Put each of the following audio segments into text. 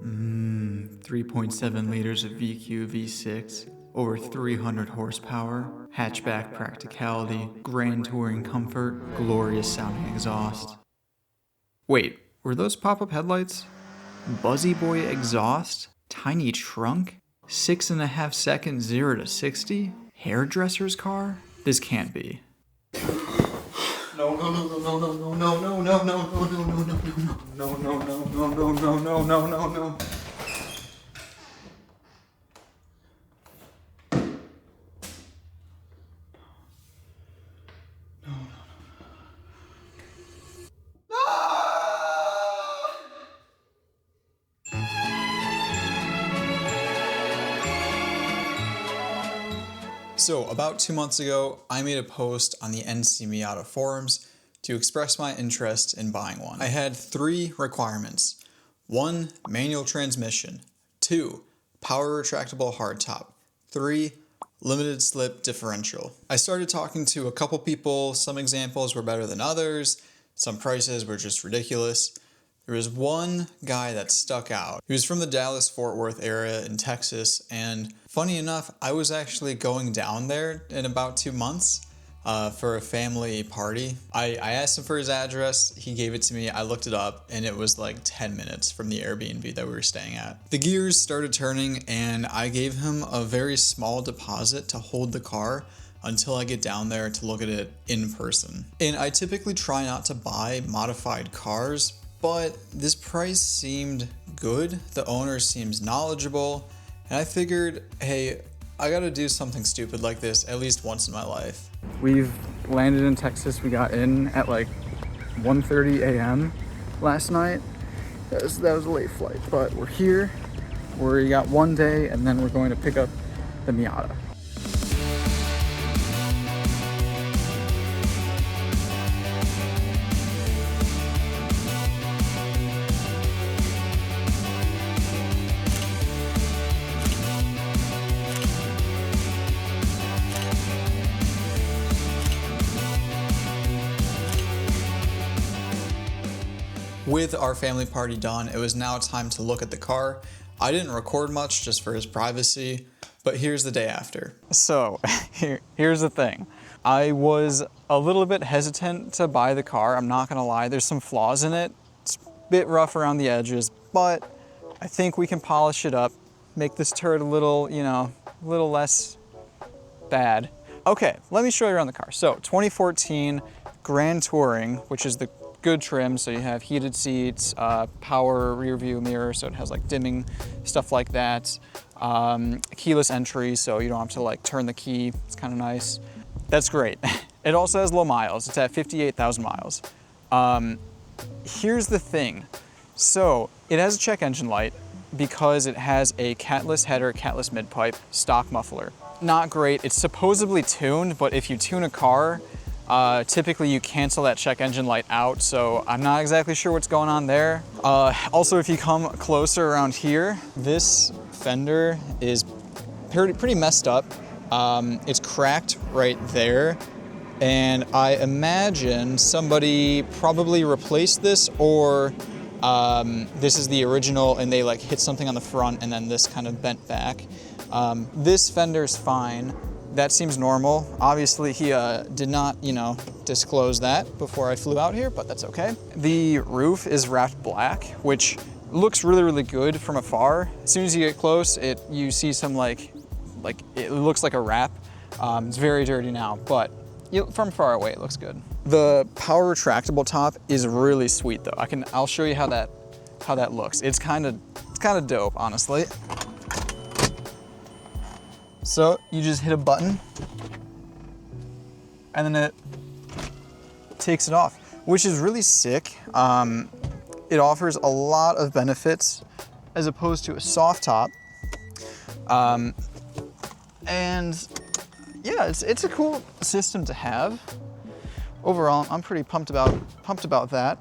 3.7 liters of VQ V6, over 300 horsepower, hatchback practicality, grand touring comfort, glorious sounding exhaust. Wait, were those pop-up headlights? Buzzy boy exhaust? Tiny trunk? 6.5 seconds 0 to 60? Hairdresser's car? This can't be. No. So about 2 months ago, I made a post on the NC Miata forums to express my interest in buying one. I had 3 requirements. 1, manual transmission. 2, power retractable hardtop. 3, limited slip differential. I started talking to a couple people. Some examples were better than others. Some prices were just ridiculous. There was one guy that stuck out. He was from the Dallas-Fort Worth area in Texas, and funny enough, I was actually going down there in about 2 months for a family party. I asked him for his address, he gave it to me, I looked it up, and it was like 10 minutes from the Airbnb that we were staying at. The gears started turning, and I gave him a very small deposit to hold the car until I get down there to look at it in person. And I typically try not to buy modified cars, but this price seemed good, the owner seems knowledgeable, and I figured, hey, I gotta do something stupid like this at least once in my life. We've landed in Texas. We got in at like 1:30 a.m. last night. That was a late flight, but we're here. We got one day, and then we're going to pick up the Miata. With our family party done, it was now time to look at the car. I didn't record much just for his privacy, but here's the day after. So here's the thing. I was a little bit hesitant to buy the car, I'm not gonna lie. There's some flaws in it. It's a bit rough around the edges, but I think we can polish it up, make this turd a little, a little less bad. Okay, let me show you around the car. So 2014 Grand Touring, which is the good trim, so you have heated seats, power rear view mirror, so it has like dimming, stuff like that. Keyless entry, so you don't have to like turn the key. It's kind of nice. That's great. It also has low miles. It's at 58,000 miles. Here's the thing. So it has a check engine light because it has a catless header, catless mid-pipe, stock muffler. Not great. It's supposedly tuned, but if you tune a car, typically you cancel that check engine light out, so I'm not exactly sure what's going on there. Also, if you come closer around here, this fender is pretty messed up. It's cracked right there, and I imagine somebody probably replaced this, or this is the original and they like hit something on the front and then this kind of bent back. This fender's fine. That seems normal. Obviously, he did not, disclose that before I flew out here, but that's okay. The roof is wrapped black, which looks really, really good from afar. As soon as you get close, you see some like it looks like a wrap. It's very dirty now, but from far away, it looks good. The power retractable top is really sweet, though. I'll show you how that looks. It's kind of dope, honestly. So you just hit a button and then it takes it off, which is really sick. It offers a lot of benefits as opposed to a soft top. And yeah, it's a cool system to have. Overall, I'm pretty pumped about that.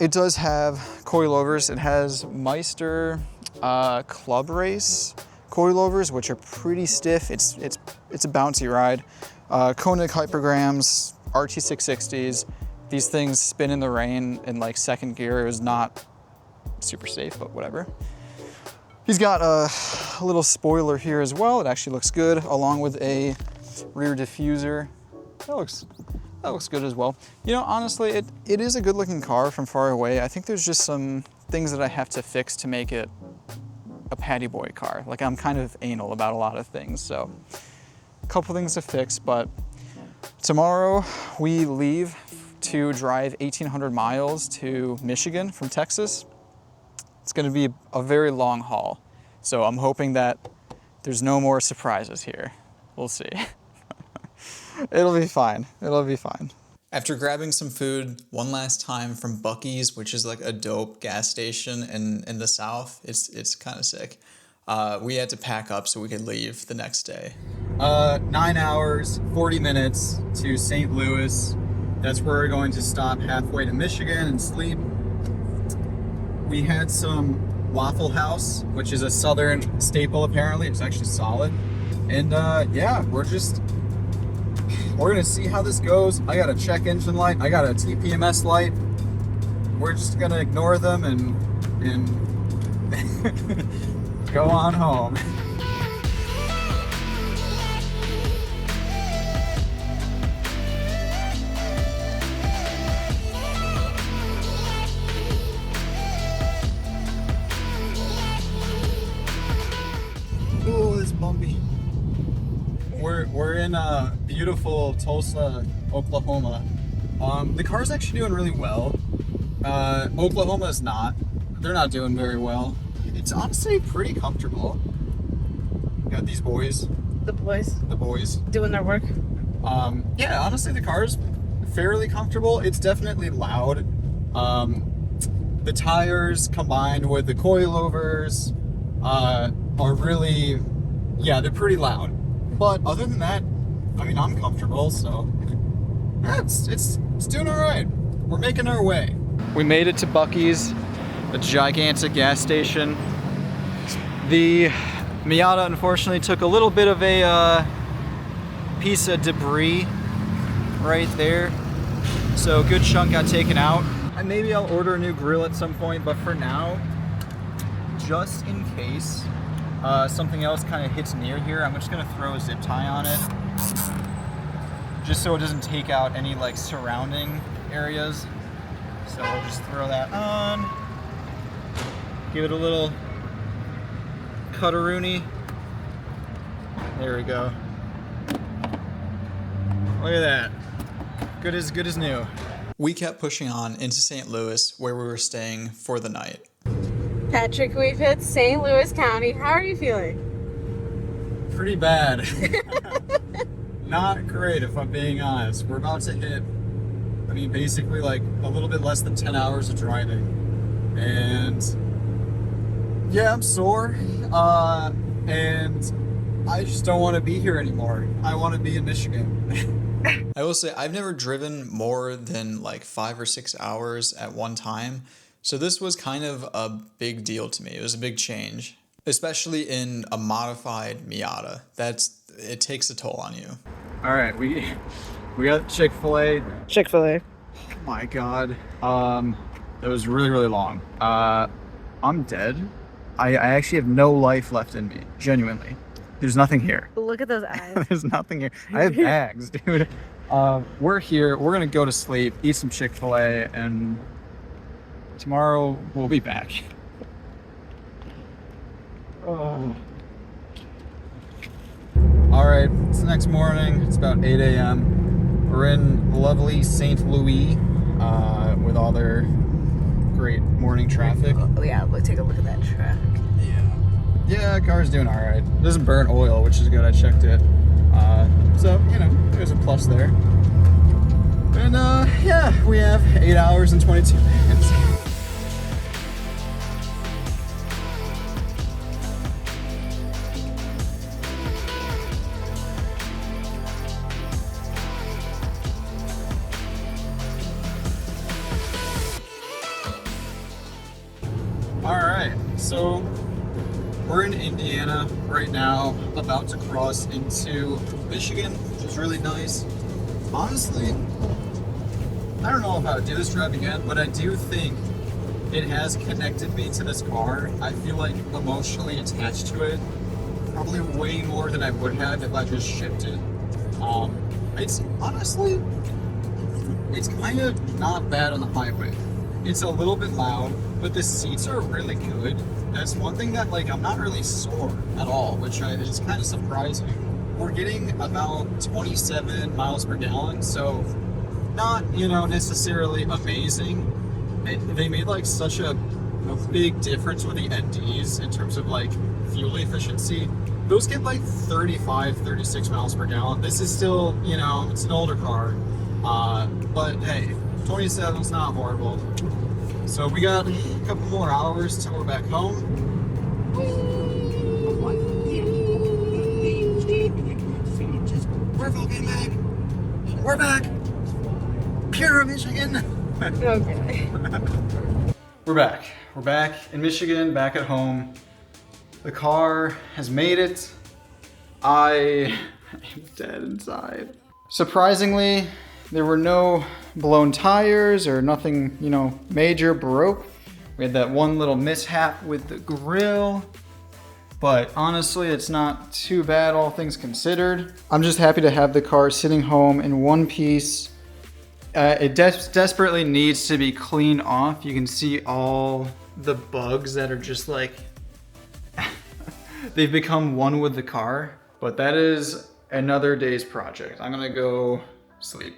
It does have coilovers. It has Meister Club Race coilovers, which are pretty stiff. It's a bouncy ride. Koenig hypergrams, RT660s. These things spin in the rain in like second gear. It was not super safe, but whatever. He's got a little spoiler here as well. It actually looks good, along with a rear diffuser. That looks good as well. You know, honestly, it is a good looking car from far away. I think there's just some things that I have to fix to make it a Patty Boy car. Like, I'm kind of anal about a lot of things, so a couple things to fix. But tomorrow we leave to drive 1,800 miles to Michigan from Texas. It's gonna be a very long haul, so I'm hoping that there's no more surprises here. We'll see. It'll be fine. It'll be fine. After grabbing some food one last time from Buc-ee's, which is like a dope gas station in the South, it's kind of sick. We had to pack up so we could leave the next day. 9 hours, 40 minutes to St. Louis. That's where we're going to stop halfway to Michigan and sleep. We had some Waffle House, which is a Southern staple apparently. It's actually solid. And yeah, we're gonna see how this goes. I got a check engine light, I got a TPMS light. We're just gonna ignore them and go on home. Oh, it's bumpy. We're in beautiful Tulsa, Oklahoma. The car's actually doing really well. Oklahoma is not. They're not doing very well. It's honestly pretty comfortable. Got these boys. The boys. The boys. Doing their work. Yeah, honestly the car's fairly comfortable. It's definitely loud. The tires combined with the coilovers are really, yeah, they're pretty loud. But other than that, I mean, I'm comfortable, so yeah, it's doing all right. We're making our way. We made it to Buc-ee's, a gigantic gas station. The Miata unfortunately took a little bit of a piece of debris right there, so a good chunk got taken out. And maybe I'll order a new grill at some point, but for now, just in case something else kind of hits near here, I'm just gonna throw a zip tie on it, just so it doesn't take out any like surrounding areas. So we'll just throw that on, give it a little cut-a-rooney. There we go. Look at that. Good as new. We kept pushing on into St. Louis, where we were staying for the night. Patrick, we've hit St. Louis County. How are you feeling? Pretty bad. Not great, if I'm being honest. We're about to hit, I mean, basically like a little bit less than 10 hours of driving. And yeah, I'm sore. And I just don't want to be here anymore. I want to be in Michigan. I will say I've never driven more than like 5 or 6 hours at one time. So this was kind of a big deal to me. It was a big change, especially in a modified Miata. It takes a toll on you. All right, we got Chick-fil-A. Chick-fil-A. Oh my God. It was really, really long. I'm dead. I actually have no life left in me, genuinely. There's nothing here. Look at those eyes. There's nothing here. I have bags, dude. We're here. We're gonna go to sleep, eat some Chick-fil-A, and tomorrow we'll be back. Oh. All right, it's the next morning. It's about 8 a.m. We're in lovely St. Louis with all their great morning traffic. Oh yeah, let's take a look at that track. Yeah, car's doing all right. It doesn't burn oil, which is good. I checked it. So, you know, there's a plus there. And yeah, we have 8 hours and 22 minutes. Alright, so we're in Indiana right now, about to cross into Michigan, which is really nice. Honestly, I don't know if I would do this drive again, but I do think it has connected me to this car. I feel like emotionally attached to it, probably way more than I would have if I just shipped it. It's honestly, it's kind of not bad on the highway. It's a little bit loud, but the seats are really good. That's one thing that, like, I'm not really sore at all, which is kind of surprising. We're getting about 27 miles per gallon, so not, necessarily amazing. They made like such a big difference with the NDs in terms of like fuel efficiency. Those get like 35, 36 miles per gallon. This is still, it's an older car. But hey, 27 is not horrible. So we got a couple more hours till we're back home. We're fucking back. We're back. Pure Michigan. Okay. We're back. We're back in Michigan, back at home. The car has made it. I am dead inside. Surprisingly, there were no blown tires or nothing, major broke. We had that one little mishap with the grill, but honestly, it's not too bad, all things considered. I'm just happy to have the car sitting home in one piece. It desperately needs to be cleaned off. You can see all the bugs that are just like, they've become one with the car, but that is another day's project. I'm gonna go sleep.